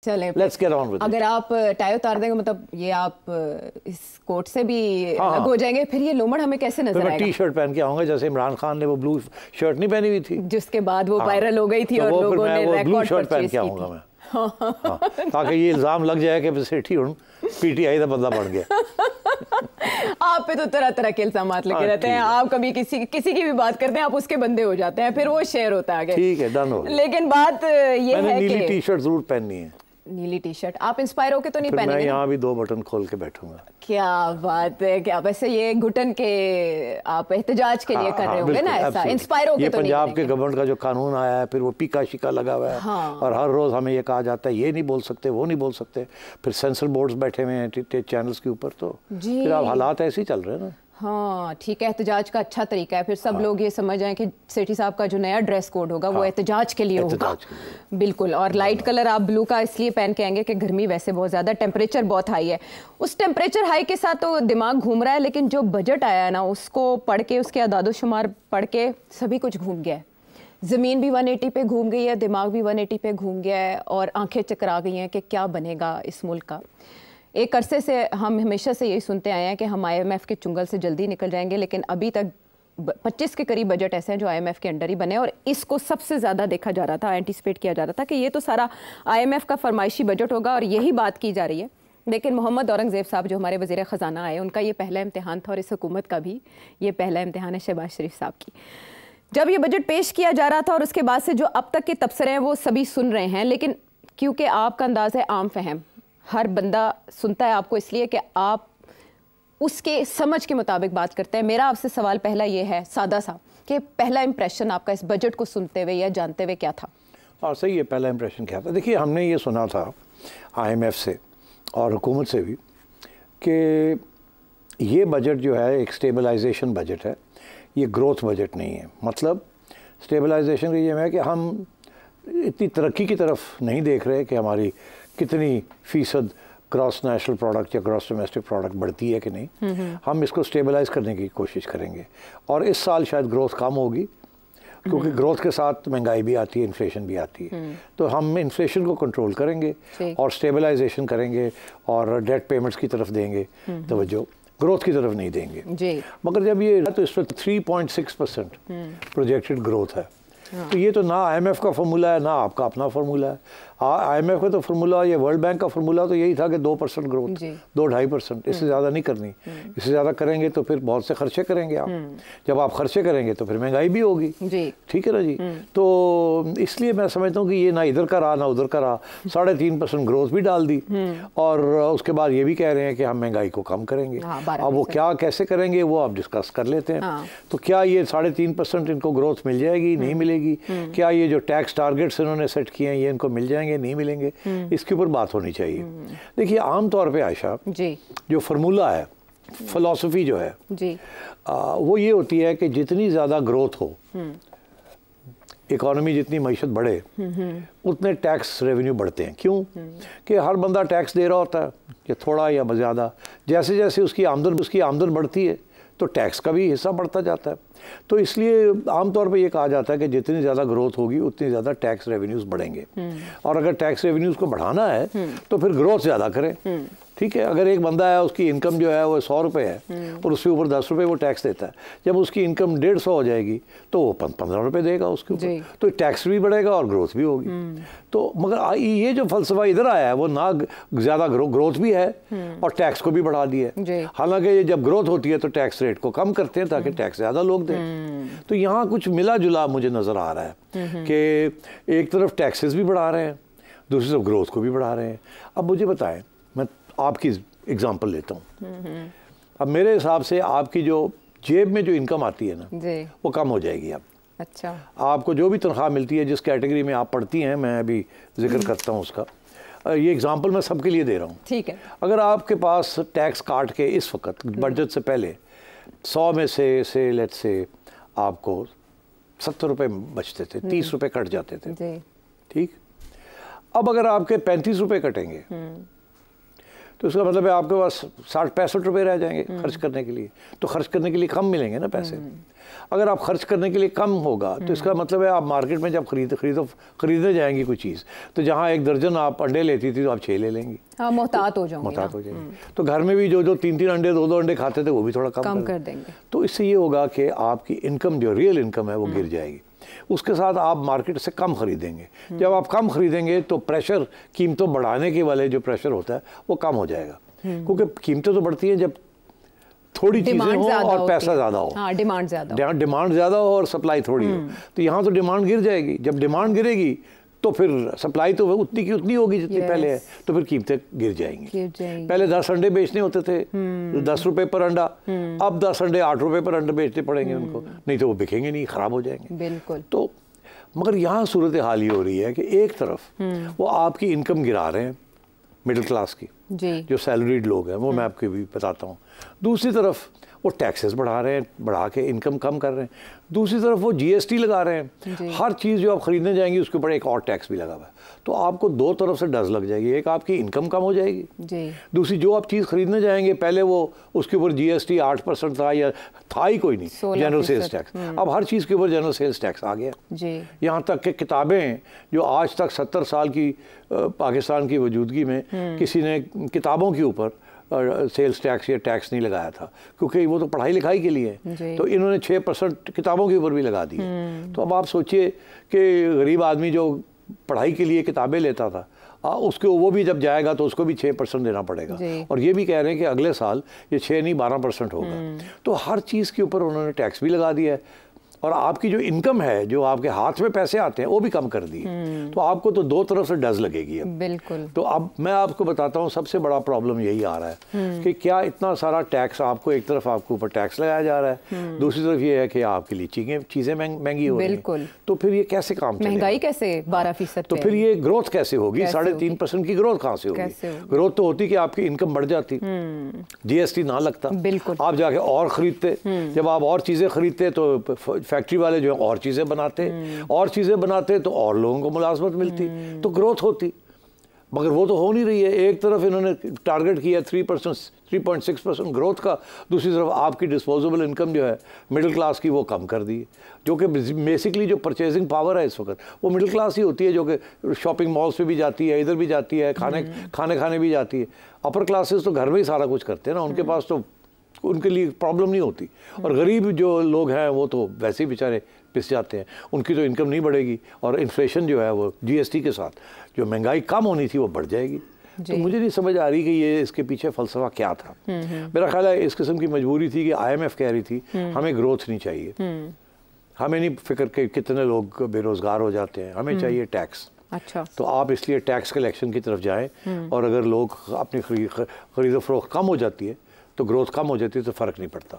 चलें, let's get on with. अगर आप टाई उतार देंगे मतलब ये आप इस कोट से भी अलग हो जाएंगे, फिर ये लोमड़ हमें कैसे नजर आएगा? मैं टी शर्ट पहन के आऊंगा, जैसे इमरान खान ने वो ब्लू शर्ट नहीं पहनी हुई थी, जिसके बाद वो वायरल हो गई थी, और लोगों ने रिकॉर्ड परचेज की थी। मैं ताकि ये इल्जाम लग जाए कि सेठी हूं पीटीआई का बंदा बन गया। आप पे तो तरह तरह के इल्जाम लगे रहते हैं, आप कभी किसी की भी बात करते हैं, आप उसके बंदे हो जाते हैं, फिर वो शेयर होता है आगे। ठीक है, डन हो। लेकिन बात ये है कि नीली टी शर्ट जरूर पहननी है। नीली टी शर्ट आप इंस्पायर होके तो नहीं पहनेंगे? मैं यहाँ भी 2 बटन खोल के बैठूंगा। क्या बात है, क्या वैसे ये घुटन के आप एहतजाज के लिए कर रहे होंगे ना, ऐसा इंस्पायर होके तो नहीं? पंजाब के गवर्नमेंट का जो कानून आया है, फिर वो पीका शिका लगा हुआ है। और हर रोज हमें ये कहा जाता है ये नहीं बोल सकते, वो नहीं बोल सकते, फिर सेंसर बोर्ड्स बैठे हुए हैं चैनल्स के ऊपर, तो फिर अब हालात ऐसे ही चल रहे हैं ना। हाँ ठीक है, एहतजाज का अच्छा तरीका है, फिर सब लोग ये समझ जाएं कि सेठी साहब का जो नया ड्रेस कोड होगा वो एहतजाज के लिए होगा। बिल्कुल, और लाइट कलर आप ब्लू का इसलिए पहन के आएंगे कि गर्मी वैसे बहुत ज़्यादा, टेम्परेचर बहुत हाई है। उस टेम्परेचर हाई के साथ तो दिमाग घूम रहा है, लेकिन जो बजट आया है ना उसको पढ़ के, उसके अदादोशुमार पढ़ के सभी कुछ घूम गया है। ज़मीन भी 180 पे घूम गई है, दिमाग भी 180 पे घूम गया है, और आंखें चकरा गई हैं कि क्या बनेगा इस मुल्क का। एक अरसे से हम हमेशा से यही सुनते आए हैं कि हम IMF के चुंगल से जल्दी निकल जाएंगे, लेकिन अभी तक 25 के करीब बजट ऐसे हैं जो IMF के अंडर ही बने, और इसको सबसे ज़्यादा देखा जा रहा था, एंटिसिपेट किया जा रहा था कि ये तो सारा IMF का फरमाइशी बजट होगा, और यही बात की जा रही है। लेकिन मोहम्मद औरंगज़ेब साहब जो हमारे वज़ीर ख़जाना आए, उनका ये पहला इम्तिहान था, और इस हुकूमत का भी ये पहला इम्तिहान है शहबाज शरीफ साहब की। जब ये बजट पेश किया जा रहा था और उसके बाद से जो अब तक के तबसरे हैं वो सभी सुन रहे हैं, लेकिन क्योंकि आपका अंदाज़ है आम फहम, हर बंदा सुनता है आपको इसलिए कि आप उसके समझ के मुताबिक बात करते हैं। मेरा आपसे सवाल पहला ये है, सादा सा, कि पहला इंप्रेशन आपका इस बजट को सुनते हुए या जानते हुए क्या था? और सही है, पहला इंप्रेशन क्या था? देखिए, हमने ये सुना था IMF से और हुकूमत से भी कि ये बजट जो है एक स्टेबलाइजेशन बजट है, ये ग्रोथ बजट नहीं है। मतलब स्टेबलाइजेशन का ये है कि हम इतनी तरक्की की तरफ नहीं देख रहे कि हमारी कितनी फीसद ग्रॉस नेशनल प्रोडक्ट या ग्रॉस डोमेस्टिक प्रोडक्ट बढ़ती है कि नहीं, हम इसको स्टेबलाइज करने की कोशिश करेंगे। और इस साल शायद ग्रोथ कम होगी, क्योंकि ग्रोथ के साथ महंगाई भी आती है, इन्फ्लेशन भी आती है, तो हम इन्फ्लेशन को कंट्रोल करेंगे और स्टेबलाइजेशन करेंगे और डेट पेमेंट्स की तरफ देंगे तवज्जो, ग्रोथ की तरफ नहीं देंगे। मगर जब ये तो इस वक्त 3.6% प्रोजेक्टेड ग्रोथ है, तो ये तो ना IMF का फार्मूला है ना आपका अपना फार्मूला है। IMF का तो फार्मूला, ये वर्ल्ड बैंक का फार्मूला तो यही था कि 2% ग्रोथ, 2-2.5%, इससे ज़्यादा नहीं करनी। इससे ज़्यादा करेंगे तो फिर बहुत से खर्चे करेंगे आप, जब आप खर्चे करेंगे तो फिर महंगाई भी होगी। ठीक है ना जी। तो इसलिए मैं समझता हूँ कि ये ना इधर का रहा ना उधर का रहा, 3.5% ग्रोथ भी डाल दी, और उसके बाद ये भी कह रहे हैं कि हम महंगाई को कम करेंगे। अब वो क्या कैसे करेंगे वो आप डिस्कस कर लेते हैं। तो क्या ये 3.5% इनको ग्रोथ मिल जाएगी, नहीं मिलेगी? क्या ये जो टैक्स टारगेट्स इन्होंने सेट किए हैं ये इनको मिल जाएंगे, नहीं मिलेंगे? इसके ऊपर बात होनी चाहिए। देखिए, आमतौर पे आयशा जी, जो फार्मूला है, फिलॉसफी जो है जी, वो ये होती है कि जितनी ज़्यादा ग्रोथ हो, इकोनॉमी जितनी मईशत बढ़े, उतने टैक्स रेवेन्यू बढ़ते हैं। क्यों? कि हर बंदा टैक्स दे रहा होता है, कि थोड़ा या ज़्यादा, जैसे जैसे उसकी आमदन बढ़ती है तो टैक्स का भी हिस्सा बढ़ता जाता है। तो इसलिए आमतौर पे ये कहा जाता है कि जितनी ज़्यादा ग्रोथ होगी उतनी ज़्यादा टैक्स रेवेन्यूज़ बढ़ेंगे, और अगर टैक्स रेवेन्यूज़ को बढ़ाना है तो फिर ग्रोथ ज़्यादा करें। ठीक है, अगर एक बंदा है उसकी इनकम जो है वो 100 रुपये है और उसके ऊपर 10 रुपये वो टैक्स देता है, जब उसकी इनकम 150 हो जाएगी तो वो 15 रुपये देगा उसके ऊपर, तो टैक्स भी बढ़ेगा और ग्रोथ भी होगी। तो मगर ये जो फलसफा इधर आया है वो ना ज़्यादा ग्रोथ भी है और टैक्स को भी बढ़ा दिया है। हालांकि जब ग्रोथ होती है तो टैक्स रेट को कम करते हैं ताकि टैक्स ज़्यादा लोग दें। तो यहाँ कुछ मिला जुला मुझे नज़र आ रहा है कि एक तरफ टैक्सेस भी बढ़ा रहे हैं, दूसरी तरफ ग्रोथ को भी बढ़ा रहे हैं। अब मुझे बताएं, मैं आपकी एग्जांपल लेता हूँ। अब मेरे हिसाब से आपकी जो जेब में जो इनकम आती है ना वो कम हो जाएगी। अब अच्छा, आपको जो भी तनख्वाह मिलती है, जिस कैटेगरी में आप पढ़ती हैं, मैं अभी जिक्र करता हूँ उसका, ये एग्जांपल मैं सबके लिए दे रहा हूँ। ठीक है। अगर आपके पास टैक्स काट के इस वक्त बजट से पहले 100 में से लेट से आपको 70 रुपये बचते थे, 30 रुपये कट जाते थे। ठीक, अब अगर आपके 35 रुपये कटेंगे तो इसका मतलब है आपके पास 60-65 रुपये रह जाएंगे खर्च करने के लिए। तो खर्च करने के लिए कम मिलेंगे ना पैसे। अगर आप खर्च करने के लिए कम होगा तो इसका मतलब है आप मार्केट में जब खरीदने जाएंगी कोई चीज़, तो जहाँ 1 दर्जन आप अंडे लेती थी तो आप 6 ले लेंगी। हाँ, मोहतात हो जाएंगे। मोहतात हो जाएंगे। तो घर में भी जो 3-3 अंडे 2-2 अंडे खाते थे वो भी थोड़ा कम कर देंगे। तो इससे ये होगा कि आपकी इनकम जो रियल इनकम है वो गिर जाएगी। उसके साथ आप मार्केट से कम खरीदेंगे। जब आप कम खरीदेंगे तो प्रेशर, कीमतों बढ़ाने के वाले जो प्रेशर होता है वो कम हो जाएगा, क्योंकि कीमतें तो बढ़ती हैं जब थोड़ी चीजें हो और पैसा ज़्यादा हो। हाँ, डिमांड ज़्यादा हो और सप्लाई थोड़ी हो। तो यहाँ तो डिमांड गिर जाएगी। जब डिमांड गिरेगी तो फिर सप्लाई तो उतनी की उतनी होगी जितनी पहले है, तो फिर कीमतें गिर जाएंगी। पहले 10 अंडे बेचने होते थे, 10 रुपए पर अंडा, अब 10 अंडे 8 रुपए पर अंडे बेचने पड़ेंगे उनको, नहीं तो वो बिकेंगे नहीं, खराब हो जाएंगे। बिल्कुल। तो मगर यहाँ सूरत हाल ये हो रही है कि एक तरफ वो आपकी इनकम गिरा रहे हैं मिडिल क्लास की, जो सैलरीड लोग हैं, वो मैं आपको भी बताता हूँ। दूसरी तरफ वो टैक्सेस बढ़ा रहे हैं, बढ़ा के इनकम कम कर रहे हैं। दूसरी तरफ वो जीएसटी लगा रहे हैं। हर चीज़ जो आप खरीदने जाएंगी उसके ऊपर एक और टैक्स भी लगा हुआ है। तो आपको दो तरफ से डज लग जाएगी। एक आपकी इनकम कम हो जाएगी, दूसरी जो आप चीज़ खरीदने जाएंगे पहले वो उसके ऊपर जीएसटी 8% था या था ही कोई नहीं, जनरल सेल्स टैक्स। अब हर चीज़ के ऊपर जनरल सेल्स टैक्स आ गया। यहाँ तक कि किताबें जो आज तक 70 साल की पाकिस्तान की वजूदगी में किसी ने किताबों के ऊपर सेल्स टैक्स या टैक्स नहीं लगाया था, क्योंकि वो तो पढ़ाई लिखाई के लिए है। तो इन्होंने 6% किताबों के ऊपर भी लगा दी। तो अब आप सोचिए कि गरीब आदमी जो पढ़ाई के लिए किताबें लेता था, उसके वो भी जब जाएगा तो उसको भी 6% देना पड़ेगा। और ये भी कह रहे हैं कि अगले साल ये 6 नहीं 12% होगा। तो हर चीज़ के ऊपर उन्होंने टैक्स भी लगा दिया है। और आपकी जो इनकम है, जो आपके हाथ में पैसे आते हैं, वो भी कम कर दिए। तो आपको तो दो तरफ से डज लगेगी अब। बिल्कुल। तो अब मैं आपको बताता हूँ सबसे बड़ा प्रॉब्लम यही आ रहा है कि क्या इतना सारा टैक्स आपको, एक तरफ आपके ऊपर टैक्स लगाया जा रहा है, दूसरी तरफ ये है कि आपके लिए चीजें महंगी हो रही हैं। तो फिर ये कैसे काम चलेगा? महंगाई कैसे 12%? तो फिर ये ग्रोथ कैसे होगी? 3.5% की ग्रोथ कहाँ से होगी? ग्रोथ तो होती कि आपकी इनकम बढ़ जाती, जीएसटी ना लगता, आप जाके और खरीदते। जब आप और चीजें खरीदते तो फैक्ट्री वाले जो है और चीज़ें बनाते तो और लोगों को मुलाजमत मिलती, तो ग्रोथ होती। मगर वो तो हो नहीं रही है। एक तरफ इन्होंने टारगेट किया 3.6% ग्रोथ का, दूसरी तरफ आपकी डिस्पोजेबल इनकम जो है मिडिल क्लास की वो कम कर दी, जो कि बेसिकली जो परचेजिंग पावर है इस वक्त वो मिडिल क्लास ही होती है, जो कि शॉपिंग मॉल्स पे भी जाती है, इधर भी जाती है, खाने भी जाती है। अपर क्लासेस तो घर में ही सारा कुछ करते हैं ना, उनके पास तो उनके लिए प्रॉब्लम नहीं होती। और गरीब जो लोग हैं वो तो वैसे ही बेचारे पिस जाते हैं, उनकी तो इनकम नहीं बढ़ेगी और इन्फ्लेशन जो है वो जीएसटी के साथ जो महंगाई कम होनी थी वो बढ़ जाएगी। तो मुझे नहीं समझ आ रही कि ये इसके पीछे फ़लसफ़ा क्या था। मेरा ख्याल है इस किस्म की मजबूरी थी कि IMF कह रही थी हमें ग्रोथ नहीं चाहिए, हमें नहीं फिक्र के कितने लोग बेरोज़गार हो जाते हैं, हमें चाहिए टैक्स। अच्छा। तो आप इसलिए टैक्स कलेक्शन की तरफ जाएं, और अगर लोग अपनी खरीदो फरोख्त कम हो जाती है तो ग्रोथ कम हो जाती है तो फ़र्क नहीं पड़ता।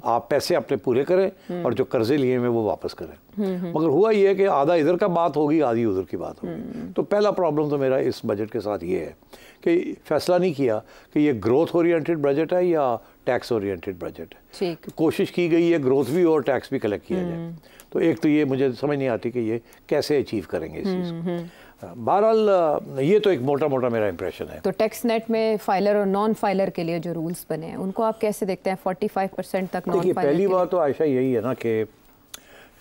आप पैसे अपने पूरे करें और जो कर्जे लिए हैं वो वापस करें। मगर हुआ ये है कि आधा इधर का बात होगी, आधी उधर की बात होगी। तो पहला प्रॉब्लम तो मेरा इस बजट के साथ ये है कि फैसला नहीं किया कि ये ग्रोथ ओरिएंटेड बजट है या टैक्स ओरिएंटेड बजट है। कोशिश की गई है ग्रोथ भी और टैक्स भी कलेक्ट किया जाए। तो एक तो ये मुझे समझ नहीं आती कि ये कैसे अचीव करेंगे इस चीज़ को। बहरहाल ये तो एक मोटा मेरा इंप्रेशन है। तो टैक्स नेट में फाइलर और नॉन फाइलर के लिए जो रूल्स बने हैं उनको आप कैसे देखते हैं? 45% तक नॉन फाइलर। पहली बात तो आयशा यही है ना कि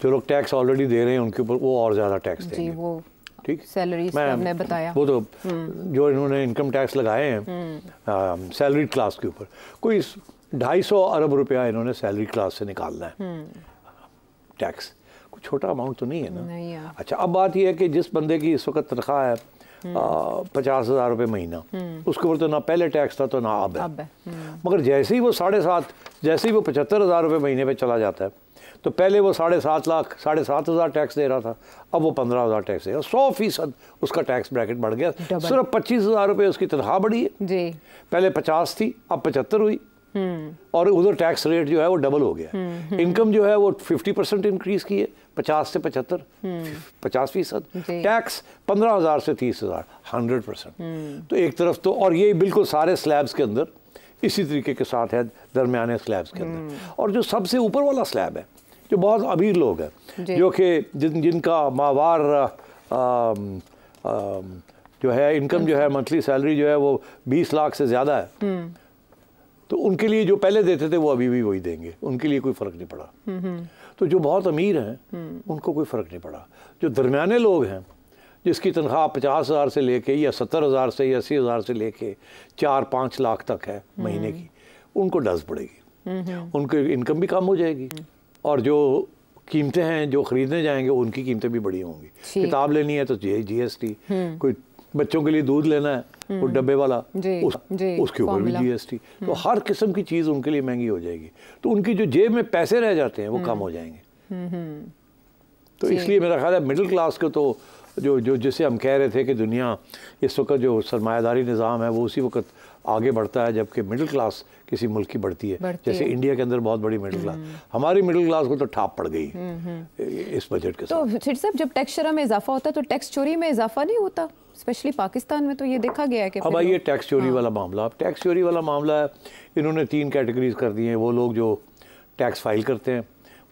जो लोग टैक्स ऑलरेडी दे रहे हैं उनके ऊपर वो और ज़्यादा टैक्स देंगे। जी, वो ठीक, सैलरीज हमने बताया, वो तो जो इन्होंने इनकम टैक्स लगाए हैं सैलरी क्लास के ऊपर, कोई 250 अरब रुपया इन्होंने सैलरी क्लास से निकालना है टैक्स। छोटा अमाउंट तो नहीं है ना। नहीं। अच्छा, अब बात यह है कि जिस बंदे की इस वक्त तनख्वाह है 50,000 रुपये महीना, उसके ऊपर तो ना पहले टैक्स था तो ना अब है। मगर जैसे ही वो 7.5, जैसे ही वो 75,000 रुपये महीने पे चला जाता है, तो पहले वो 7.5 लाख 7,500 टैक्स दे रहा था, अब वो 15,000 टैक्स देगा। 100% उसका टैक्स ब्रैकेट बढ़ गया। सिर्फ 25,000 रुपये उसकी तनख्वाह बढ़ी है। पहले 50 थी, अब 75 हुई, और उधर टैक्स रेट जो है वो डबल हो गया। इनकम जो है वो 50% इंक्रीज की है, 50 से 75, 50%। टैक्स 15,000 से 30,000, 100%। तो एक तरफ तो, और ये बिल्कुल सारे स्लैब्स के अंदर इसी तरीके के साथ है, दरमियाने स्लैब्स के अंदर। और जो सबसे ऊपर वाला स्लैब है, जो बहुत अमीर लोग हैं, जो कि जिनका माहवार जो है इनकम जो है मंथली सैलरी जो है वो 20 लाख से ज़्यादा है, तो उनके लिए जो पहले देते थे वो अभी भी वही देंगे, उनके लिए कोई फ़र्क नहीं पड़ा। तो जो बहुत अमीर हैं उनको कोई फ़र्क नहीं पड़ा। जो दरमियाने लोग हैं जिसकी तनख्वाह 50,000 से लेके या 70,000 से या 80,000 से लेके 4-5 लाख तक है महीने की, उनको डज पड़ेगी, उनकी इनकम भी कम हो जाएगी और जो कीमतें हैं जो ख़रीदने जाएंगे उनकी कीमतें भी बड़ी होंगी। किताब लेनी है तो GST, कोई बच्चों के लिए दूध लेना है वो डब्बे वाला उसके ऊपर भी GST, तो हर किस्म की चीज़ उनके लिए महंगी हो जाएगी। तो उनकी जो जेब में पैसे रह जाते हैं वो कम हो जाएंगे। तो इसलिए मेरा ख्याल है मिडिल क्लास को तो जो जिसे हम कह रहे थे कि दुनिया इस वक्त जो सरमायादारी निज़ाम है वो उसी वक्त आगे बढ़ता है जबकि मिडिल क्लास किसी मुल्क की बढ़ती है। जैसे इंडिया के अंदर बहुत बड़ी मिडिल क्लास, हमारी मिडिल क्लास को तो ठाप पड़ गई इस बजट के साथ। तो सेठ साहब जब टैक्स शरह में इजाफा होता है तो टैक्स चोरी में इजाफा नहीं होता? स्पेशली पाकिस्तान में तो ये देखा गया है कि अब आइए टैक्स चोरी वाला मामला। अब टैक्स चोरी वाला मामला है, इन्होंने 3 कैटेगरीज कर दी हैं। वो लोग जो टैक्स फाइल करते हैं,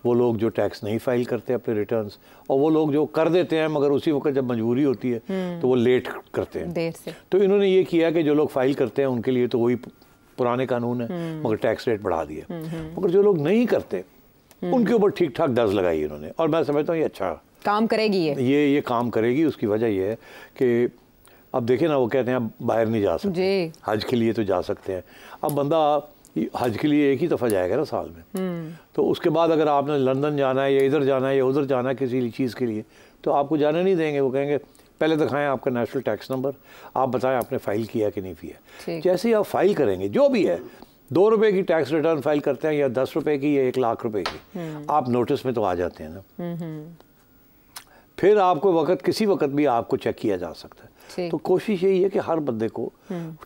वो लोग जो टैक्स नहीं फाइल करते अपने रिटर्न्स, और वो लोग जो कर देते हैं मगर उसी वक्त जब मजबूरी होती है तो वो लेट करते हैं देर से। तो इन्होंने ये किया कि जो लोग फाइल करते हैं उनके लिए तो वही पुराने कानून है मगर टैक्स रेट बढ़ा दिया, मगर जो लोग नहीं करते उनके ऊपर ठीक ठाक डज लगाई इन्होंने, और मैं समझता हूँ ये अच्छा काम करेगी। ये काम करेगी। उसकी वजह ये है कि अब देखें ना, वो कहते हैं अब बाहर नहीं जा सकते, हज के लिए तो जा सकते हैं। अब बंदा हज के लिए एक ही दफ़ा जाएगा ना साल में, तो उसके बाद अगर आपने लंदन जाना है या इधर जाना है या उधर जाना है किसी चीज़ के लिए तो आपको जाने नहीं देंगे। वो कहेंगे पहले दिखाएं आपका नेशनल टैक्स नंबर, आप बताएं आपने फ़ाइल किया कि नहीं किया। जैसे ही आप फाइल करेंगे जो भी है, 2 रुपए की टैक्स रिटर्न फाइल करते हैं या 10 रुपए की या 1 लाख रुपए की, आप नोटिस में तो आ जाते हैं ना। फिर आपको किसी वक्त भी आपको चेक किया जा सकता है। तो कोशिश यही है कि हर बंदे को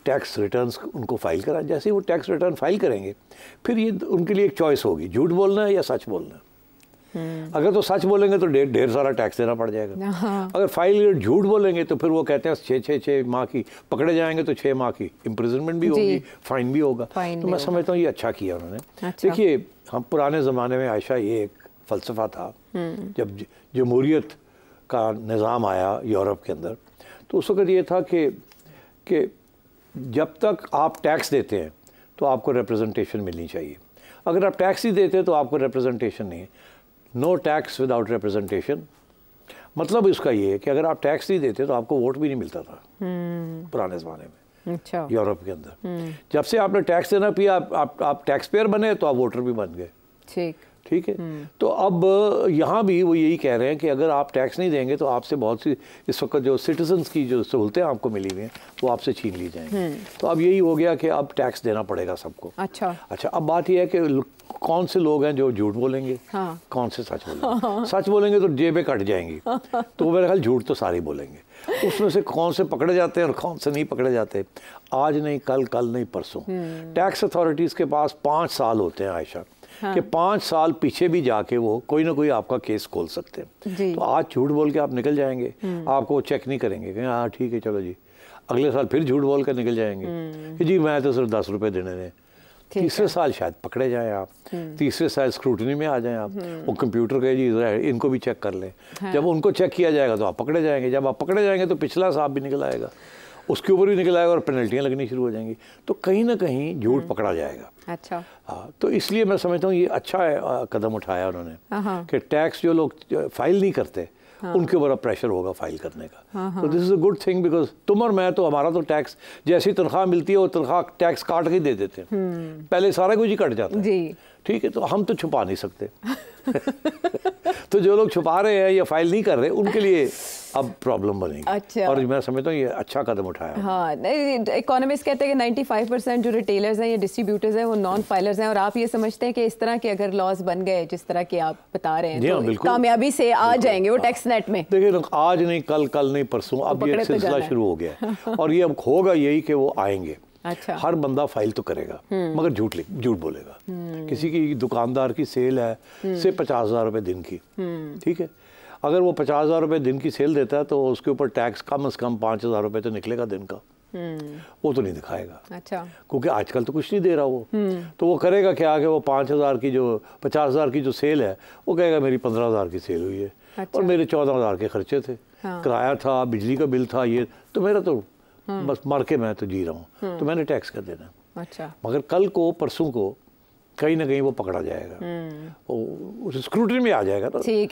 टैक्स रिटर्न्स उनको फाइल कराएं। जैसे ही वो टैक्स रिटर्न फाइल करेंगे फिर ये उनके लिए एक चॉइस होगी, झूठ बोलना है या सच बोलना है। अगर तो सच बोलेंगे तो ढेर सारा टैक्स देना पड़ जाएगा। अगर फाइल झूठ बोलेंगे तो फिर वो कहते हैं 6 माह की पकड़े जाएंगे तो 6 माह की इम्प्रिजनमेंट भी होगी, फाइन भी होगा। तो मैं समझता हूँ ये अच्छा किया उन्होंने। देखिए हम पुराने ज़माने में आयशा ये एक फ़लसफ़ा था, जब जमहूरियत का निज़ाम आया यूरोप के अंदर तो उस वक्त ये था कि जब तक आप टैक्स देते हैं तो आपको रिप्रेजेंटेशन मिलनी चाहिए। अगर आप टैक्स ही देते हैं तो आपको रिप्रेजेंटेशन नहीं है। नो टैक्स विदाउट रिप्रेजेंटेशन, मतलब इसका ये है कि अगर आप टैक्स नहीं देते तो आपको वोट भी नहीं मिलता था पुराने ज़माने में। अच्छा। यूरोप के अंदर जब से आपने टैक्स देना पिया, आप टैक्स पेयर बने तो आप वोटर भी बन गए। ठीक है। तो अब यहाँ भी वो यही कह रहे हैं कि अगर आप टैक्स नहीं देंगे तो आपसे बहुत सी इस वक्त जो सिटीजन्स की जो सहूलतें आपको मिली हुई हैं वो आपसे छीन ली जाएंगी। तो अब यही हो गया कि अब टैक्स देना पड़ेगा सबको। अच्छा, अब बात यह है कि कौन से लोग हैं जो झूठ बोलेंगे, कौन से सच बोलेंगे। सच बोलेंगे तो जेबें कट जाएंगी, तो मेरे ख्याल झूठ तो सारे बोलेंगे। उसमें से कौन से पकड़े जाते हैं और कौन से नहीं पकड़े जाते, आज नहीं कल नहीं परसों। टैक्स अथॉरिटीज़ के पास 5 साल होते हैं आयशा, कि 5 साल पीछे भी जाके वो कोई ना कोई आपका केस खोल सकते हैं। तो आज झूठ बोल के आप निकल जाएंगे, आपको चेक नहीं करेंगे कि हाँ ठीक है चलो जी, अगले साल फिर झूठ बोल कर निकल जाएंगे कि जी मैं तो सिर्फ 10 रुपए देने दें। तीसरे साल शायद पकड़े जाएं आप, तीसरे साल स्क्रूटनी में आ जाएं आप, वो कंप्यूटर के जी इनको भी चेक कर लें। जब उनको चेक किया जाएगा तो आप पकड़े जाएंगे, जब आप पकड़े जाएंगे तो पिछला साल भी निकल आएगा, उसके ऊपर भी निकल आएगा और पेनल्टियाँ लगनी शुरू हो जाएंगी। तो कहीं ना कहीं झूठ पकड़ा जाएगा। अच्छा। हाँ, तो इसलिए मैं समझता हूँ ये अच्छा कदम उठाया उन्होंने कि टैक्स जो लोग फाइल नहीं करते उनके ऊपर प्रेशर होगा फाइल करने का। तो this is a good thing, because तुम और मैं तो हमारा तो टैक्स जैसी तनख्वाह मिलती है वो तनख्वाह टैक्स काट के ही दे देते हैं, पहले सारा कुछ ही कट जाता है। ठीक है, तो हम तो छुपा नहीं सकते। तो जो लोग छुपा रहे हैं या फाइल नहीं कर रहे उनके लिए अब प्रॉब्लम बनेगी। अच्छा। और मैं समझता हूँ ये अच्छा कदम उठाया। हाँ, इकोनॉमिस्ट कहते हैं कि 95% जो रिटेलर्स हैं या डिस्ट्रीब्यूटर्स हैं वो नॉन फाइलर्स हैं, और आप ये समझते हैं कि इस तरह के अगर लॉज बन गए जिस तरह के आप बता रहे हैं तो कामयाबी से आ जाएंगे वो टैक्स नेट में। देखिए आज नहीं कल नहीं परसों, अब ये सिलसिला शुरू हो गया और ये अब होगा यही कि वो आएंगे। अच्छा। हर बंदा फाइल तो करेगा मगर झूठ बोलेगा। किसी की दुकानदार की सेल है से 50,000 रुपए दिन की, ठीक है, अगर वो 50,000 रुपए दिन की सेल देता है तो उसके ऊपर टैक्स कम से कम 5,000 रुपए तो निकलेगा दिन का। वो तो नहीं दिखाएगा। अच्छा। क्योंकि आजकल तो कुछ नहीं दे रहा वो, तो वो करेगा क्या कि वो 5,000 की जो 50,000 की जो सेल है वो कहेगा मेरी 15,000 की सेल हुई है, अच्छा। और मेरे 14,000 के खर्चे थे, हाँ। किराया था, बिजली का बिल था, ये तो मेरा तो बस मार के मैं तो जी रहा हूँ, तो मैंने टैक्स कर देना। अच्छा। मगर कल को परसों को कहीं ना कहीं वो पकड़ा जाएगा, वो उस स्क्रूटनी में आ जाएगा ना। ठीक